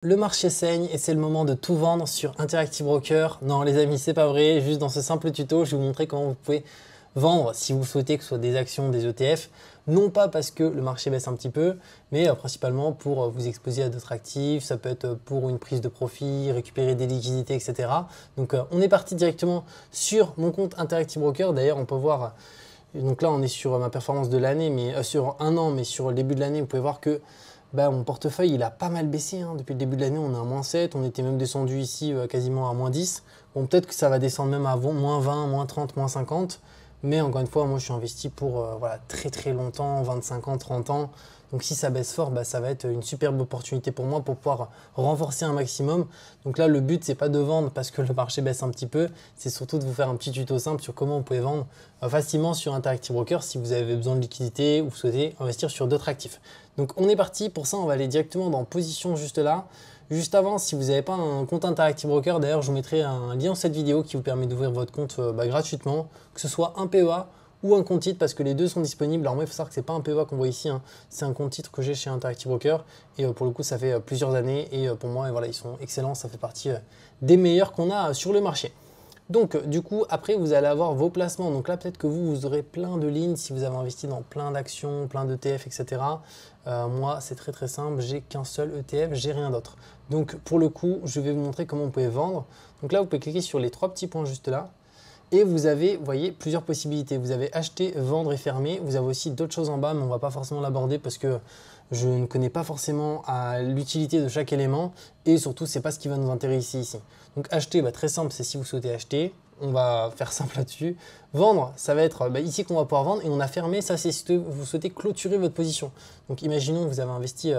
Le marché saigne et c'est le moment de tout vendre sur Interactive Broker. Non les amis, c'est pas vrai. Juste dans ce simple tuto, je vais vous montrer comment vous pouvez vendre si vous souhaitez que ce soit des actions, des ETF. Non pas parce que le marché baisse un petit peu, mais principalement pour vous exposer à d'autres actifs. Ça peut être pour une prise de profit, récupérer des liquidités, etc. Donc on est parti directement sur mon compte Interactive Broker. D'ailleurs, on peut voir, donc là on est sur ma performance de l'année, mais sur un an, mais sur le début de l'année, vous pouvez voir que mon portefeuille il a pas mal baissé, hein. Depuis le début de l'année on est à -7, on était même descendu ici quasiment à -10. Bon, peut-être que ça va descendre même à -20, -30, -50, mais encore une fois moi je suis investi pour voilà, très très longtemps, 25 ans, 30 ans. Donc si ça baisse fort, ça va être une superbe opportunité pour moi pour pouvoir renforcer un maximum. Donc là le but c'est pas de vendre parce que le marché baisse un petit peu, c'est surtout de vous faire un petit tuto simple sur comment vous pouvez vendre facilement sur Interactive Broker si vous avez besoin de liquidité ou vous souhaitez investir sur d'autres actifs. Donc on est parti, pour ça on va aller directement dans position juste là. Juste avant, si vous n'avez pas un compte Interactive Broker, d'ailleurs je vous mettrai un lien dans cette vidéo qui vous permet d'ouvrir votre compte gratuitement, que ce soit un PEA ou un compte titre parce que les deux sont disponibles. Alors moi il faut savoir que ce n'est pas un PEA qu'on voit ici, hein. C'est un compte titre que j'ai chez Interactive Broker et pour le coup ça fait plusieurs années et pour moi voilà, ils sont excellents, ça fait partie des meilleurs qu'on a sur le marché. Donc du coup après vous allez avoir vos placements, donc là peut-être que vous aurez plein de lignes si vous avez investi dans plein d'actions, plein d'ETF, etc. Moi c'est très simple, j'ai qu'un seul ETF, j'ai rien d'autre. Donc pour le coup je vais vous montrer comment vous pouvez vendre. Donc là vous pouvez cliquer sur les trois petits points juste là et vous avez, vous voyez, plusieurs possibilités. Vous avez acheter, vendre et fermer. Vous avez aussi d'autres choses en bas mais on ne va pas forcément l'aborder parce que je ne connais pas forcément l'utilité de chaque élément et surtout c'est pas ce qui va nous intéresser ici. Donc acheter, très simple, c'est si vous souhaitez acheter, on va faire simple là-dessus. Vendre, ça va être ici qu'on va pouvoir vendre et on a fermé, ça c'est si vous souhaitez clôturer votre position. Donc imaginons que vous avez investi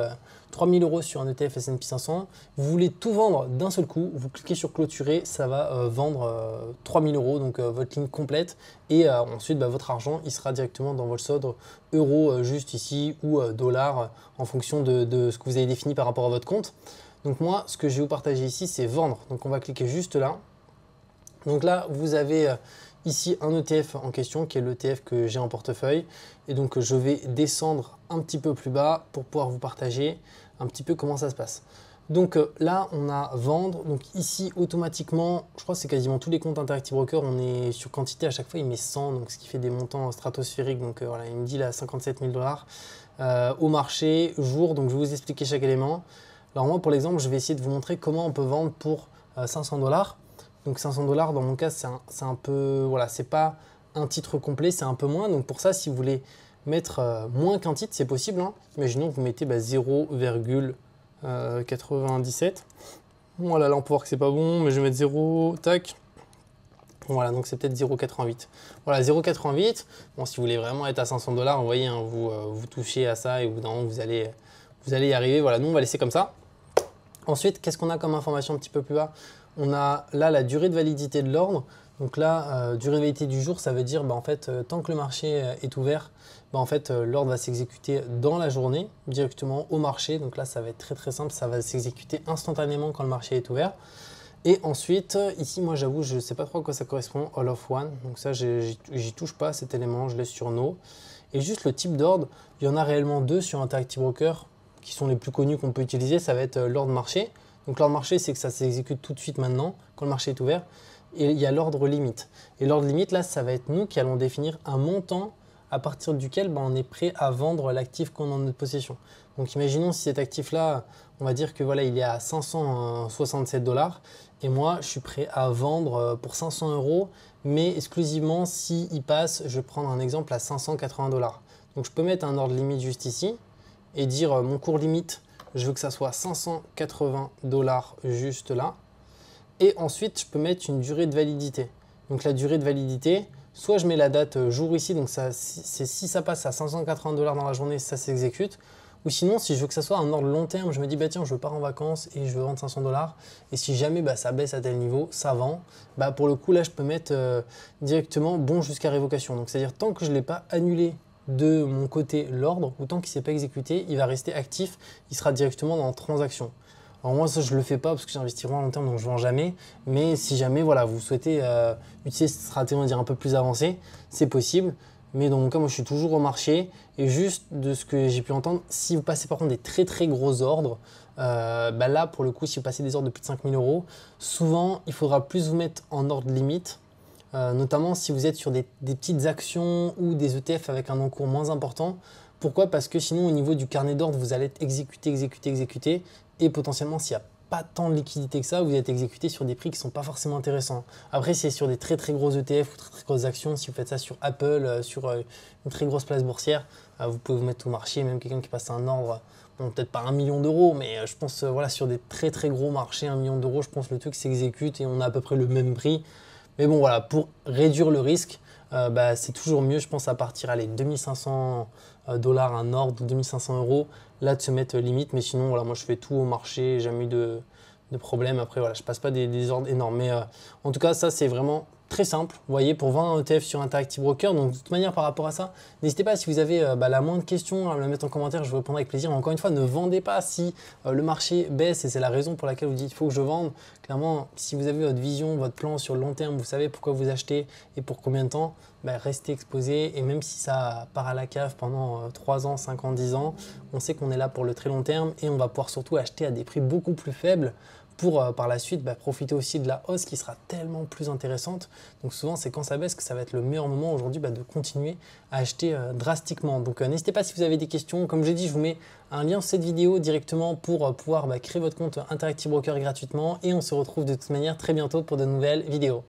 3000 € sur un ETF S&P 500, vous voulez tout vendre d'un seul coup, vous cliquez sur clôturer, ça va vendre 3000 €, donc votre ligne complète et ensuite votre argent il sera directement dans votre solde euros juste ici ou dollars en fonction de ce que vous avez défini par rapport à votre compte. Donc moi ce que je vais vous partager ici c'est vendre, donc on va cliquer juste là. Donc là vous avez ici un ETF en question qui est l'ETF que j'ai en portefeuille et donc je vais descendre un petit peu plus bas pour pouvoir vous partager un petit peu comment ça se passe. Donc là on a vendre, donc ici automatiquement, je crois que c'est quasiment tous les comptes Interactive Broker, on est sur quantité, à chaque fois il met 100, donc ce qui fait des montants stratosphériques, donc voilà il me dit là 57 000 $ au marché, jour, donc je vais vous expliquer chaque élément. Alors moi pour l'exemple je vais essayer de vous montrer comment on peut vendre pour 500 $. Donc 500 $ dans mon cas c'est un peu, voilà, c'est pas un titre complet, c'est un peu moins. Donc pour ça si vous voulez mettre moins qu'un titre c'est possible, hein. Imaginons que vous mettez 0,97. Voilà, là on peut voir que c'est pas bon, mais je vais mettre 0, tac. Voilà, donc c'est peut-être 0,88. Voilà, 0,88. Bon, si vous voulez vraiment être à 500 $, vous voyez, hein, vous touchez à ça et au bout d'un moment vous allez y arriver. Voilà, nous on va laisser comme ça. Ensuite, qu'est-ce qu'on a comme information un petit peu plus bas? On a là la durée de validité de l'ordre. Donc là, durée de validité du jour, ça veut dire en fait, tant que le marché est ouvert, en fait, l'ordre va s'exécuter dans la journée, directement au marché. Donc là, ça va être très simple, ça va s'exécuter instantanément quand le marché est ouvert. Et ensuite, ici, moi j'avoue, je ne sais pas trop à quoi ça correspond, All of One. Donc ça, j'y touche pas cet élément, je laisse sur No. Et juste le type d'ordre, il y en a réellement deux sur Interactive Broker qui sont les plus connus qu'on peut utiliser, ça va être l'ordre marché. Donc l'ordre marché, c'est que ça s'exécute tout de suite maintenant, quand le marché est ouvert. Et il y a l'ordre limite. Et l'ordre limite, là, ça va être nous qui allons définir un montant à partir duquel on est prêt à vendre l'actif qu'on a en notre possession. Donc imaginons si cet actif-là, on va dire que voilà, il est à 567 $. Et moi, je suis prêt à vendre pour 500 €, mais exclusivement s'il passe, je vais prendre un exemple à 580 $. Donc je peux mettre un ordre limite juste ici et dire mon cours limite, je veux que ça soit 580 $ juste là. Et ensuite, je peux mettre une durée de validité. Donc la durée de validité, soit je mets la date jour ici, donc si ça passe à 580 $ dans la journée, ça s'exécute. Ou sinon, si je veux que ça soit un ordre long terme, je me dis tiens, je pars en vacances et je veux vendre 500 $. Et si jamais ça baisse à tel niveau, ça vend. Pour le coup, là, je peux mettre directement bon jusqu'à révocation. Donc c'est-à-dire tant que je ne l'ai pas annulé de mon côté l'ordre, ou tant qu'il ne s'est pas exécuté, il va rester actif, il sera directement dans transaction. Alors moi ça je le fais pas parce que j'investis vraiment à long terme donc je vends jamais, mais si jamais voilà, vous souhaitez utiliser cette stratégie on va dire un peu plus avancée, c'est possible. Mais dans mon cas moi je suis toujours au marché et juste de ce que j'ai pu entendre, si vous passez par contre des très gros ordres, Là, pour le coup, si vous passez des ordres de plus de 5000 euros, souvent, il faudra plus vous mettre en ordre limite, notamment si vous êtes sur des petites actions ou des ETF avec un encours moins important. Pourquoi? Parce que sinon, au niveau du carnet d'ordre, vous allez être exécuter, et potentiellement, s'il n'y a pas tant de liquidité que ça, vous êtes exécuté sur des prix qui ne sont pas forcément intéressants. Après, c'est sur des très très gros ETF ou très très grosses actions. Si vous faites ça sur Apple, sur une très grosse place boursière, vous pouvez vous mettre au marché. Même quelqu'un qui passe un ordre, bon, peut-être pas 1 million d'euros, mais je pense voilà, sur des très très gros marchés, 1 million d'euros, je pense que le truc s'exécute et on a à peu près le même prix. Mais bon, voilà, pour réduire le risque, c'est toujours mieux, je pense, à partir, allez, 2500 dollars un ordre ou 2500 euros, là, de se mettre limite. Mais sinon, voilà, moi, je fais tout au marché, j'ai jamais eu de problème. Après, voilà, je passe pas des ordres énormes. Mais en tout cas, ça, c'est vraiment très simple, vous voyez, pour vendre un ETF sur Interactive Broker. Donc, de toute manière, par rapport à ça, n'hésitez pas, si vous avez la moindre question, à me la mettre en commentaire, je vous répondrai avec plaisir. Encore une fois, ne vendez pas si le marché baisse et c'est la raison pour laquelle vous dites il faut que je vende. Clairement, si vous avez votre vision, votre plan sur le long terme, vous savez pourquoi vous achetez et pour combien de temps, restez exposé. Et même si ça part à la cave pendant 3 ans, 5 ans, 10 ans, on sait qu'on est là pour le très long terme et on va pouvoir surtout acheter à des prix beaucoup plus faibles pour par la suite profiter aussi de la hausse qui sera tellement plus intéressante. Donc souvent c'est quand ça baisse que ça va être le meilleur moment aujourd'hui de continuer à acheter drastiquement. Donc n'hésitez pas si vous avez des questions. Comme j'ai dit, je vous mets un lien sur cette vidéo directement pour pouvoir créer votre compte Interactive Broker gratuitement et on se retrouve de toute manière très bientôt pour de nouvelles vidéos.